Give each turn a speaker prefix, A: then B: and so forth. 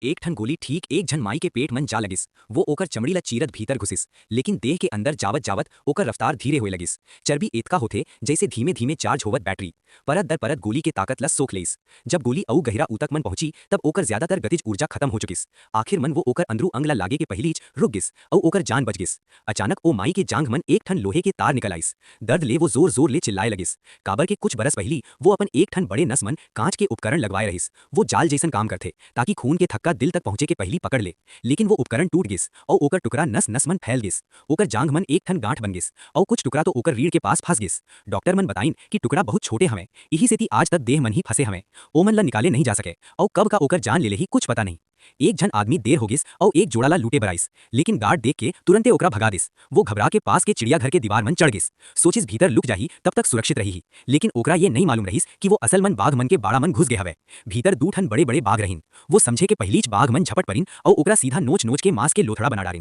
A: एक ठन गोली ठीक एक झन माई के पेट मन जा लगिस। वो ओकर चमड़ी ल चीरत भीतर घुसिस, लेकिन देह के अंदर जावत जावत ओकर रफ्तार धीरे होए लगिस। चर्बी एतका होथे जैसे धीमे धीमे चार्ज होवत बैटरी। परत दर परत गोली के ताकत ल सोख लेइस। जब गोली अउ गहरा ऊतक मन पहुंची तब ओकर ज्यादातर गतिज ऊर्जा खत्म हो चुकिस। आखिर मन वो ओकर अंदरू अंग ल लागे के पहिलीच रुक गिस अउ ओकर जान बच गिस। अचानक ओ माई के जांघ मन एक ठन लोहे के तार निकल आइस। दर्द ले वो जोर जोर ले चिल्लाए लगिस। काबर के कुछ बरस पहली वो अपन एक ठन बड़े नस मन कांच के उपकरण लगवाए रहिस। वो जाल जैसन काम करथे ताकि खून के थक्का दिल तक पहुंचे के पहली पकड़ ले। लेकिन वो उपकरण टूट गिस और ओकर टुकड़ा नस नस मन फैल गिस। ओकर जांघ मन एक ठन गांठ बन गिस और कुछ टुकड़ा तो ओकर रीढ़ के पास फंस गिस। डॉक्टर मन बताइन कि टुकड़ा बहुत छोटे हवे, इही सेती आज तक देह मन ही फंसे हवे। ओमन ला निकाले नहीं जा सके और कब का ओकर जान ले ही कुछ पता नहीं। एक झन आदमी देर हो गिस और एक जोड़ा ला लूटे बराइस, लेकिन गार्ड देख के तुरंते ओकरा भगा दिस। वो घबरा के पास के चिड़ियाघर के दीवार मन चढ़ गिस। सोचिस भीतर लुक जाही तब तक सुरक्षित रही, लेकिन ओकरा ये नहीं मालूम रहिस कि वो असल मन बाघ मन के बाड़ा मन घुस गए हवे। भीतर दू ठन बड़े बड़े बाघ रहिन। वो समझे के पहलीच बाघ मन झपट परिन और ओकरा सीधा नोच नोच के मांस के लोथड़ा बना डारिन।